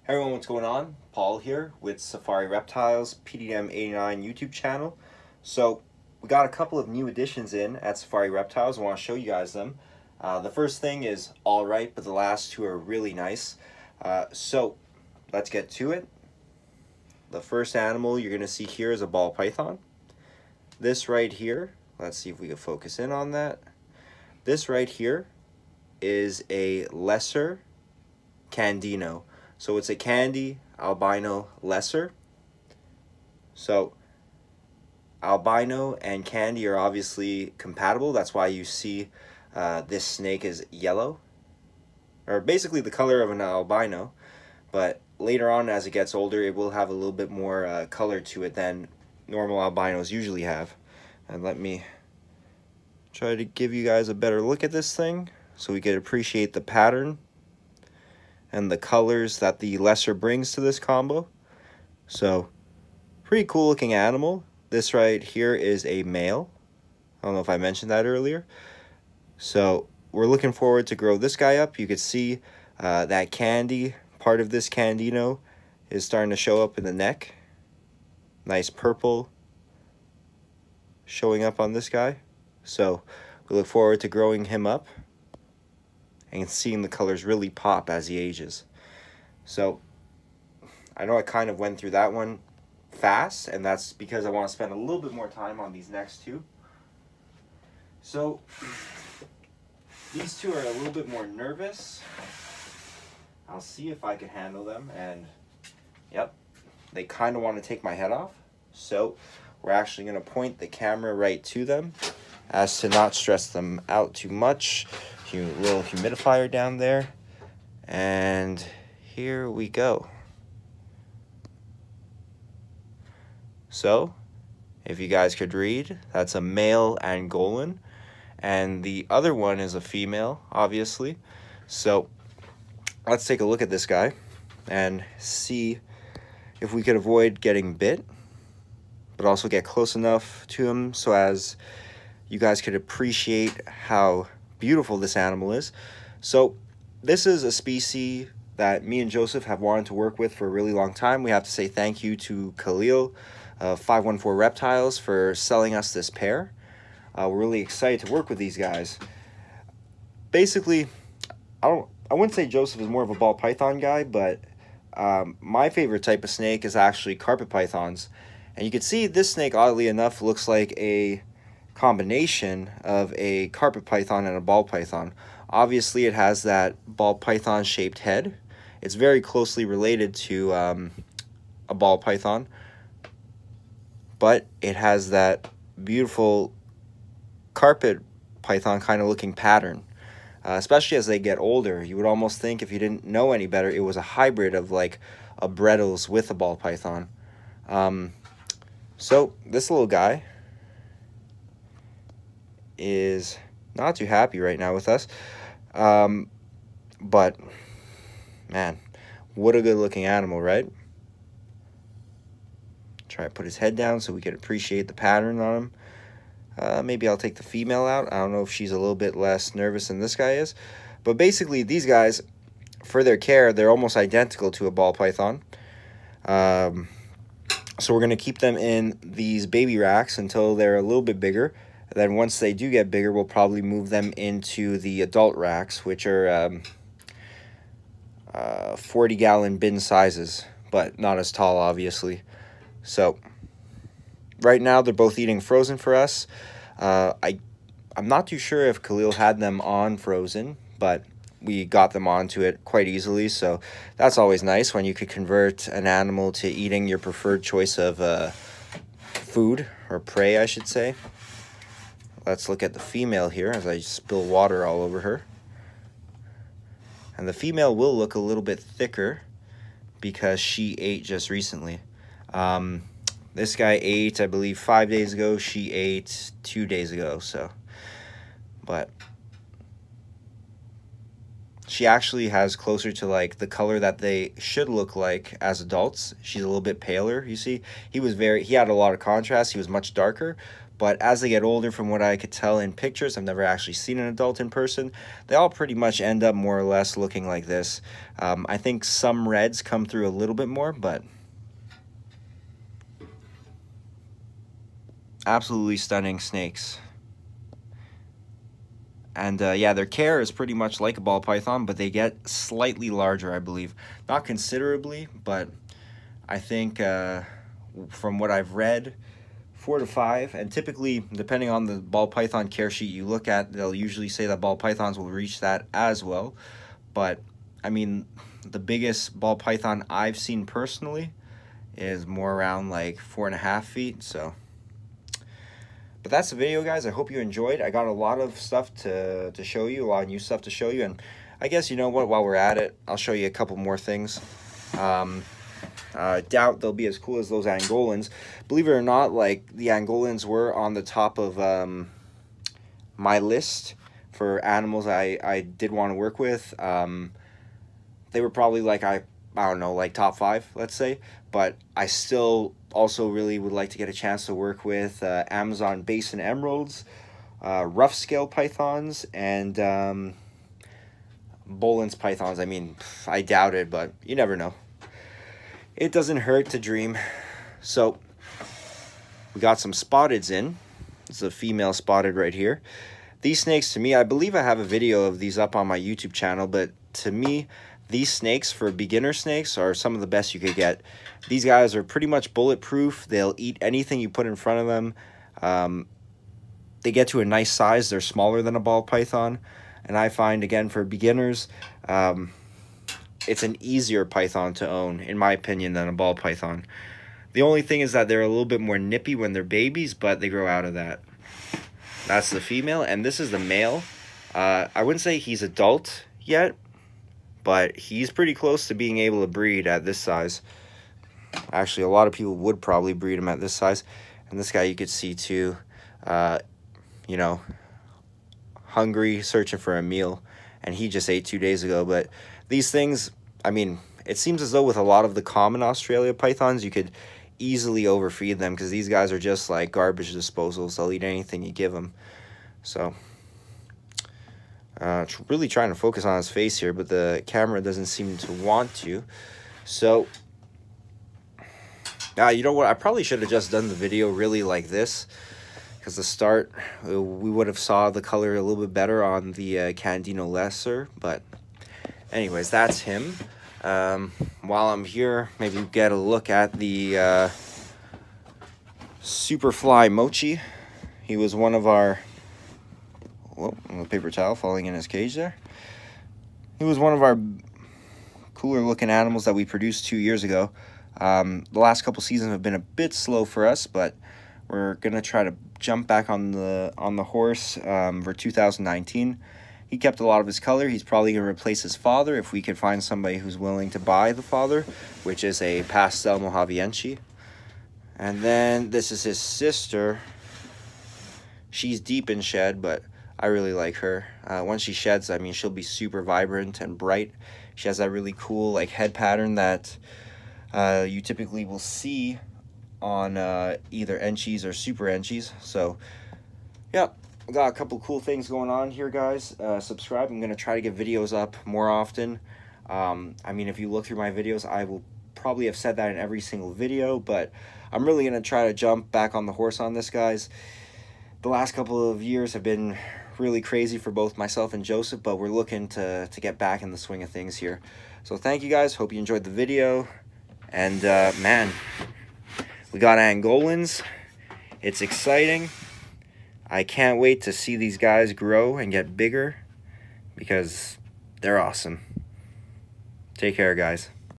Hey everyone, what's going on? Paul here with Safari Reptiles PDM89 YouTube channel. So we got a couple of new additions in at Safari Reptiles. I want to show you guys them. The first thing is alright, but the last two are really nice. So let's get to it. The first animal you're going to see here is a ball python. This right here, let's see if we can focus in on that. This right here is a lesser Candino. So it's a candy albino lesser. So albino and candy are obviously compatible. That's why you see this snake is yellow, or basically the color of an albino. But later on, as it gets older, it will have a little bit more color to it than normal albinos usually have. And let me try to give you guys a better look at this thing so we can appreciate the pattern and the colors that the lesser brings to this combo. So pretty cool looking animal. This right here is a male. I don't know if I mentioned that earlier. So we're looking forward to grow this guy up. You could see that candy part of this Candino is starting to show up in the neck. Nice purple showing up on this guy. So we look forward to growing him up and seeing the colors really pop as he ages. So I know I kind of went through that one fast, and that's because I want to spend a little bit more time on these next two. So these two are a little bit more nervous. I'll see if I can handle them, and yep, they kind of want to take my head off. So we're actually going to point the camera right to them as to not stress them out too much. Little humidifier down there, and here we go. So if you guys could read, that's a male Angolan, and the other one is a female, obviously. So let's take a look at this guy and see if we could avoid getting bit, but also get close enough to him so as you guys could appreciate how beautiful this animal is. So this is a species that me and Joseph have wanted to work with for a really long time. We have to say thank you to Khalil of 514 Reptiles for selling us this pair. We're really excited to work with these guys. Basically, I wouldn't say Joseph is more of a ball python guy, but my favorite type of snake is actually carpet pythons. And you can see this snake, oddly enough, looks like a combination of a carpet python and a ball python. Obviously it has that ball python shaped head. It's very closely related to a ball python, but it has that beautiful carpet python kind of looking pattern. Especially as they get older, you would almost think, if you didn't know any better, it was a hybrid of like a Brettles with a ball python. So this little guy is not too happy right now with us, but man, what a good looking animal, right? Try to put his head down so we can appreciate the pattern on him. Maybe I'll take the female out. I don't know if she's a little bit less nervous than this guy is, but basically these guys, for their care, they're almost identical to a ball python. So we're going to keep them in these baby racks until they're a little bit bigger. Then once they do get bigger, we'll probably move them into the adult racks, which are 40-gallon bin sizes, but not as tall, obviously. So right now they're both eating frozen for us. I'm not too sure if Khalil had them on frozen, but we got them onto it quite easily. So that's always nice when you could convert an animal to eating your preferred choice of food, or prey, I should say. Let's look at the female here as I spill water all over her. And the female will look a little bit thicker because she ate just recently. This guy ate, I believe, 5 days ago. She ate 2 days ago. So, but she actually has closer to like the color that they should look like as adults. She's a little bit paler, you see. He had a lot of contrast. He was much darker, But as they get older, from what I could tell in pictures, I've never actually seen an adult in person, they all pretty much end up more or less looking like this. I think some reds come through a little bit more, but absolutely stunning snakes. And yeah, their care is pretty much like a ball python, but they get slightly larger, I believe. Not considerably, but I think from what I've read, 4 to 5. And typically, depending on the ball python care sheet you look at, they'll usually say that ball pythons will reach that as well. But I mean, the biggest ball python I've seen personally is more around like 4.5 feet. So, but that's the video, guys. I hope you enjoyed. I got a lot of stuff to show you, a lot of new stuff to show you. And I guess, you know what, while we're at it, I'll show you a couple more things. Doubt they'll be as cool as those Angolans. Believe it or not, like, the Angolans were on the top of my list for animals I did want to work with. They were probably like, I don't know, like top 5, let's say. But I still also really would like to get a chance to work with Amazon basin emeralds, rough scale pythons, and Boelen's pythons. I mean, I doubt it, but you never know. It doesn't hurt to dream. So we got some spotteds in. It's a female spotted right here. These snakes, to me, I believe I have a video of these up on my YouTube channel, but to me, these snakes, for beginner snakes, are some of the best you could get. These guys are pretty much bulletproof. They'll eat anything you put in front of them. They get to a nice size. They're smaller than a ball python. And I find, again, for beginners, it's an easier python to own, in my opinion, than a ball python. The only thing is that they're a little bit more nippy when they're babies, but they grow out of that. That's the female, and this is the male. I wouldn't say he's adult yet, but he's pretty close to being able to breed at this size. Actually, a lot of people would probably breed him at this size. And this guy you could see too, you know, hungry, searching for a meal. And he just ate 2 days ago. But these things, I mean, it seems as though with a lot of the common Australia pythons, you could easily overfeed them, because these guys are just like garbage disposals. They'll eat anything you give them. So, really trying to focus on his face here, but the camera doesn't seem to want to. So, you know what? I probably should have just done the video really like this, because the start, we would have saw the color a little bit better on the Candino lesser. But anyways, that's him. While I'm here, maybe get a look at the Superfly Mochi. He was one of our, whoa, a paper towel falling in his cage there. He was one of our cooler looking animals that we produced 2 years ago. The last couple seasons have been a bit slow for us, but we're gonna try to jump back on the horse for 2019. He kept a lot of his color. He's probably gonna replace his father if we could find somebody who's willing to buy the father, which is a pastel Mojaviense. And then this is his sister. She's deep in shed, but I really like her. Once she sheds, I mean, she'll be super vibrant and bright. She has that really cool like head pattern that you typically will see on either Enchies or Super Enchies. So, yeah, we got a couple cool things going on here, guys. Subscribe. I'm going to try to get videos up more often. I mean, if you look through my videos, I will probably have said that in every single video, but I'm really going to try to jump back on the horse on this, guys. The last couple of years have been really crazy for both myself and Joseph, but we're looking to get back in the swing of things here. So thank you, guys. Hope you enjoyed the video. And, man, we got Angolans. It's exciting. I can't wait to see these guys grow and get bigger, because they're awesome. Take care, guys.